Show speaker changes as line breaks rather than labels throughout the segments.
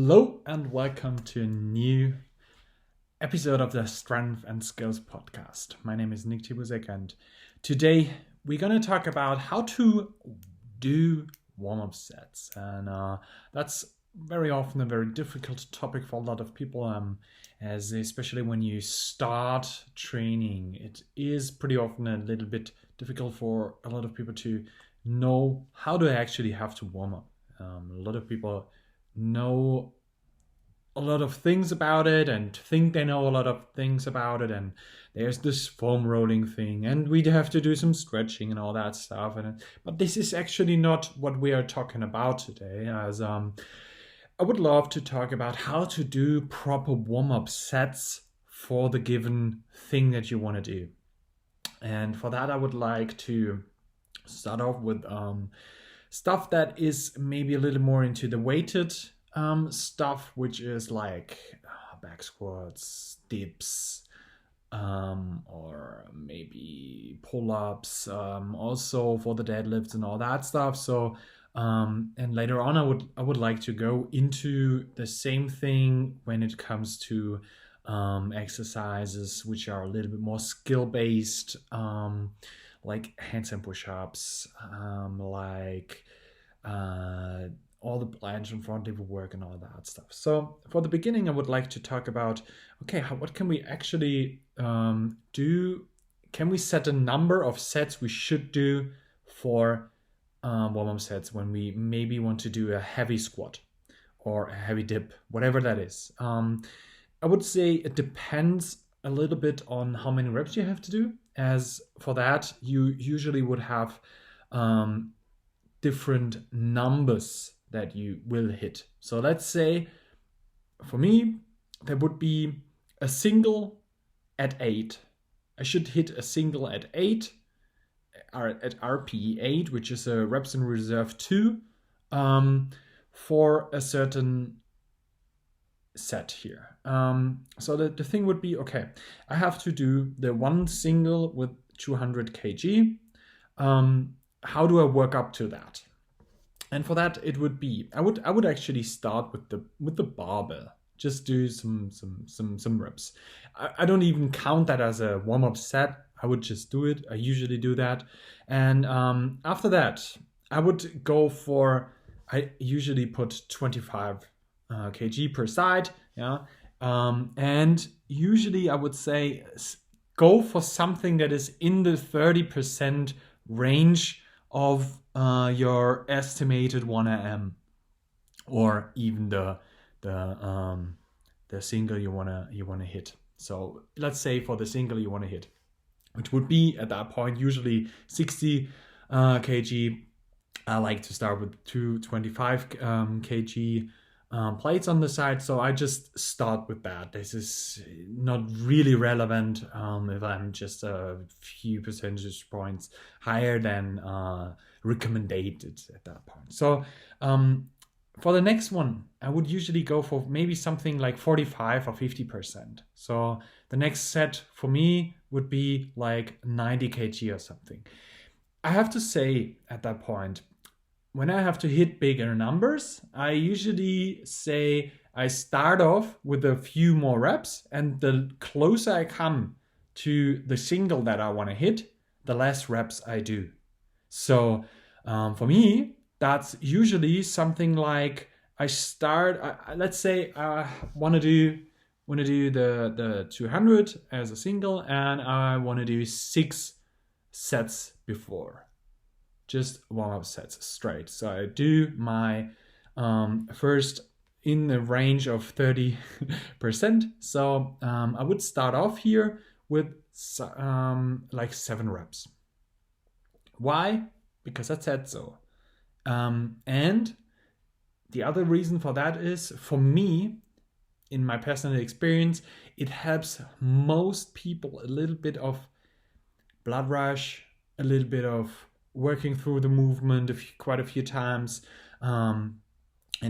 Hello and welcome to a new episode of the Strength and Skills podcast. My name is Nick Tibusek and today we're going to talk about how to do warm-up sets. And that's very often a very difficult topic for a lot of people, as especially when you start training. It is pretty often a little bit difficult for a lot of people to know how do I actually have to warm up. A lot of people know a lot of things about it and think they know a lot of things about it, and there's this foam rolling thing and we'd have to do some stretching and all that stuff, but this is actually not what we are talking about today, as I would love to talk about how to do proper warm-up sets for the given thing that you want to do. And for that I would like to start off with stuff that is maybe a little more into the weighted stuff, which is like back squats, dips, or maybe pull-ups, also for the deadlifts and all that stuff. So and later on I would like to go into the same thing when it comes to exercises which are a little bit more skill-based, like handstand push-ups, like all the planche and front lever work and all that stuff. So for the beginning, I would like to talk about, okay, what can we actually do? Can we set a number of sets we should do for warm-up sets when we maybe want to do a heavy squat or a heavy dip, whatever that is? I would say it depends a little bit on how many reps you have to do, as for that you usually would have different numbers that you will hit. So let's say for me there would be a single at 8. I should hit a single at 8, or at RPE 8, which is a reps in reserve 2, for a certain set here. So the thing would be, okay, I have to do the one single with 200 kg. How do I work up to that? And for that, it would be, I would actually start with the barbell. Just do some reps. I don't even count that as a warm-up set. I would just do it. I usually do that. And after that, I would go for, I usually put 25 kg per side. Yeah. And usually I would say go for something that is in the 30% range of your estimated 1 or even the single you wanna hit. So let's say for the single you wanna hit, which would be at that point usually 60 kg. I like to start with 225 kg plates on the side, so I just start with that. This is not really relevant if I'm just a few percentage points higher than recommended at that point. So for the next one, I would usually go for maybe something like 45 or 50%. So the next set for me would be like 90 kg or something. I have to say at that point, when I have to hit bigger numbers, I usually say I start off with a few more reps, and the closer I come to the single that I want to hit, the less reps I do. So for me, that's usually something like I start, let's say I want to do the 200 as a single, and I want to do 6 sets before. Just warm-up sets straight. So I do my first in the range of 30%. So I would start off here with like 7 reps. Why? Because I said so. And the other reason for that is, for me, in my personal experience, it helps most people a little bit of blood rush, a little bit of working through the movement quite a few times, and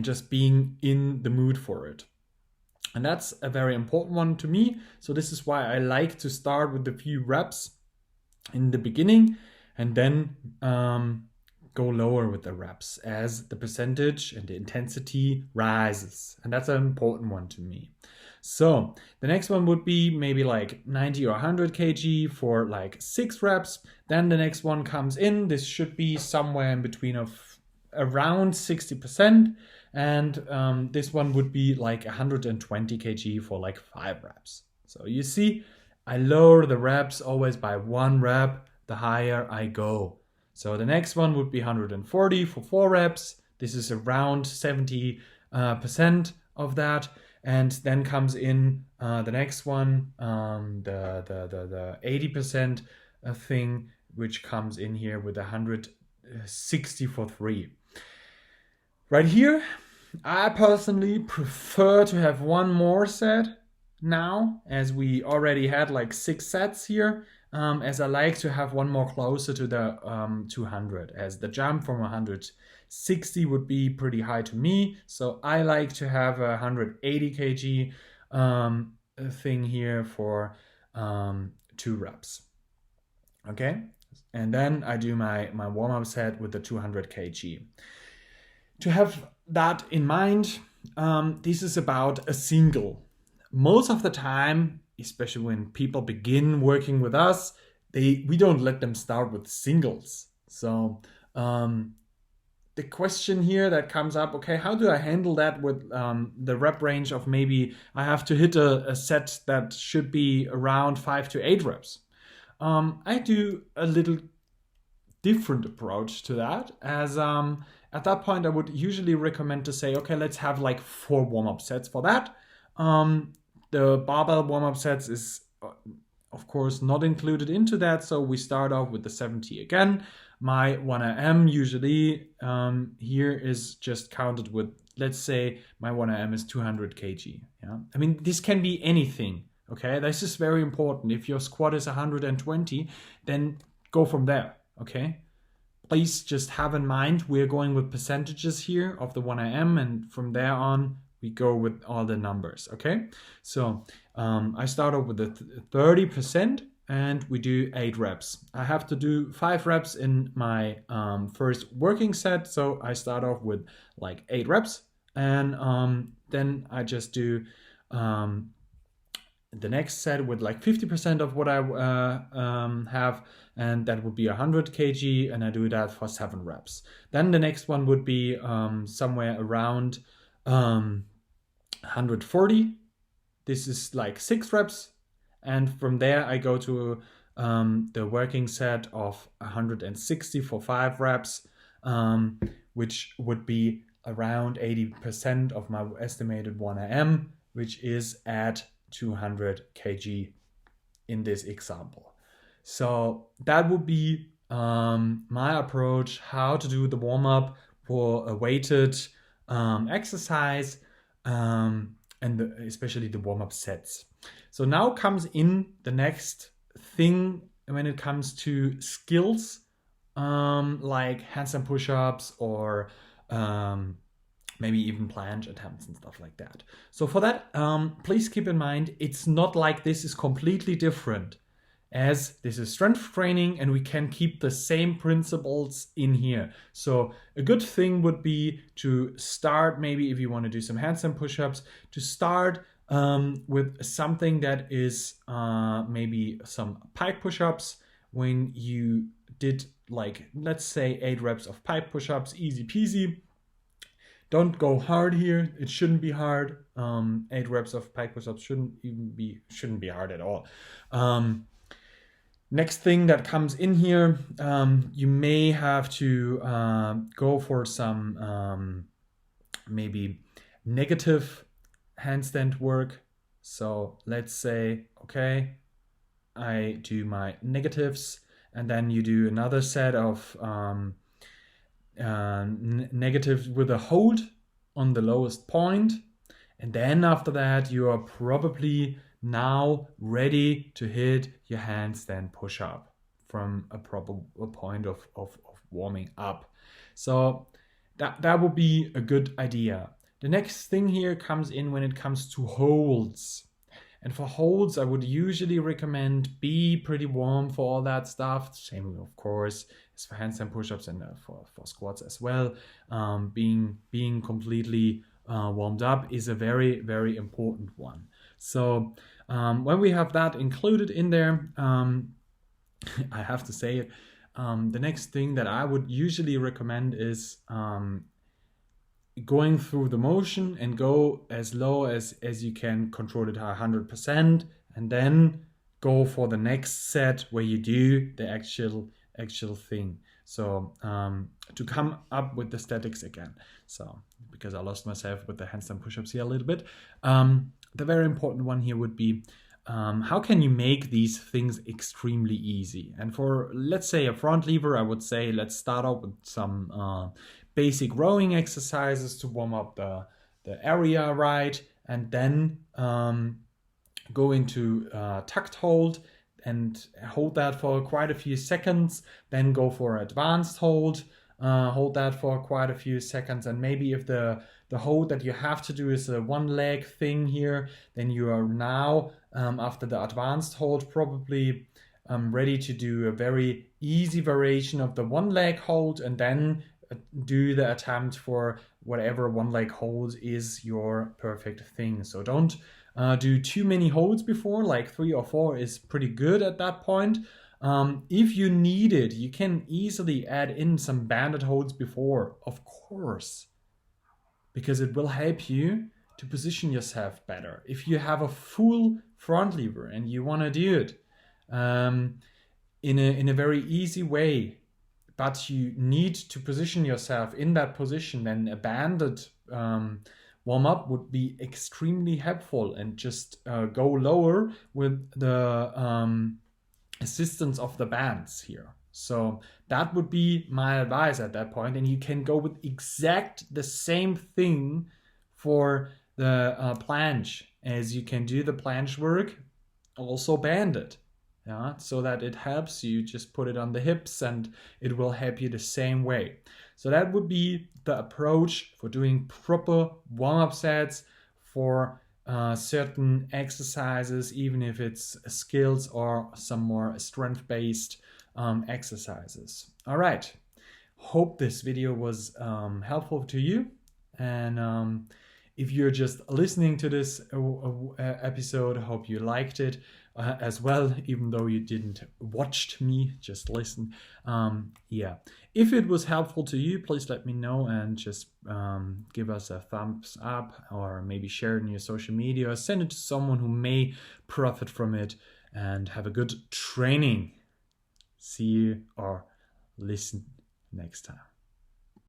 just being in the mood for it. And that's a very important one to me. So this is why I like to start with a few reps in the beginning and then go lower with the reps as the percentage and the intensity rises. And that's an important one to me. So the next one would be maybe like 90 or 100 kg for like 6 reps. Then the next one comes in. This should be somewhere in between of around 60%. And this one would be like 120 kg for like 5 reps. So you see, I lower the reps always by 1 rep, the higher I go. So the next one would be 140 for 4 reps. This is around 70% of that. And then comes in the next one, the 80% thing, which comes in here with 160 for 3. Right here, I personally prefer to have one more set now, as we already had like 6 sets here, as I like to have one more closer to the 200, as the jump from 160 would be pretty high to me. So I like to have a 180 kg thing here for 2 reps. Okay, and then I do my warm-up set with the 200 kg. To have that in mind, this is about a single. Most of the time, especially when people begin working with us, we don't let them start with singles. So the question here that comes up, okay, how do I handle that with the rep range of maybe I have to hit a set that should be around 5 to 8 reps? I do a little different approach to that, as at that point I would usually recommend to say, okay, let's have like 4 warm-up sets for that. The barbell warm-up sets is of course not included into that, so we start off with the 70 again. My 1RM usually here is just counted with, let's say my 1RM is 200 kg. Yeah, I mean, this can be anything. Okay, this is very important. If your squat is 120, then go from there. Okay, please just have in mind we're going with percentages here of the 1RM, and from there on we go with all the numbers. Okay, so I start off with the 30% and we do 8 reps. I have to do 5 reps in my first working set, so I start off with like 8 reps, and then I just do the next set with like 50% of what I have, and that would be 100 kg, and I do that for 7 reps. Then the next one would be somewhere around 140. This is like 6 reps, and from there I go to the working set of 160 for 5 reps, which would be around 80% of my estimated 1RM, which is at 200 kg in this example. So that would be my approach, how to do the warm-up for a weighted exercise, and especially the warm-up sets. So now comes in the next thing when it comes to skills, like handstand push-ups or maybe even planche attempts and stuff like that. So for that, please keep in mind, it's not like this is completely different, as this is strength training and we can keep the same principles in here. So a good thing would be to start, maybe if you want to do some handstand push-ups, to start with something that is maybe some pike push-ups. When you did, like, let's say 8 reps of pike push-ups, easy peasy. Don't go hard here. It shouldn't be hard. 8 reps of pike push-ups shouldn't be hard at all. Next thing that comes in here, you may have to go for some maybe negative handstand work. So let's say, okay, I do my negatives, and then you do another set of negatives with a hold on the lowest point, and then after that you are probably now ready to hit your handstand push-up from a proper point of warming up. So that would be a good idea. The next thing here comes in when it comes to holds. And for holds, I would usually recommend be pretty warm for all that stuff. Same, of course, is for handstand push-ups and for squats as well. Being completely warmed up is a very, very important one. So when we have that included in there, I have to say it, the next thing that I would usually recommend is going through the motion and go as low as you can, control it 100%, and then go for the next set where you do the actual thing. So to come up with the statics again. So because I lost myself with the handstand push-ups here a little bit. The very important one here would be how can you make these things extremely easy? And for, let's say, a front lever, I would say let's start out with some basic rowing exercises to warm up the area, right? And then go into tucked hold and hold that for quite a few seconds. Then go for advanced hold, hold that for quite a few seconds. And maybe if the hold that you have to do is a one leg thing here, then you are now after the advanced hold probably ready to do a very easy variation of the one leg hold, and then do the attempt for whatever one leg hold is your perfect thing. So don't do too many holds before, like 3 or 4 is pretty good at that point. If you need it, you can easily add in some banded holds before, of course, because it will help you to position yourself better. If you have a full front lever and you want to do it in a very easy way, but you need to position yourself in that position, then a banded warm-up would be extremely helpful, and just go lower with the assistance of the bands here. So that would be my advice at that point, and you can go with exact the same thing for the planche, as you can do the planche work also banded. Yeah, so that it helps you. Just put it on the hips and it will help you the same way. So that would be the approach for doing proper warm-up sets for certain exercises, even if it's skills or some more strength-based exercises. All right, hope this video was helpful to you. And if you're just listening to this episode, I hope you liked it as well, even though you didn't watch me, just listen. Yeah, if it was helpful to you, please let me know and just give us a thumbs up, or maybe share it in your social media, or send it to someone who may profit from it. And have a good training. See you or listen next time.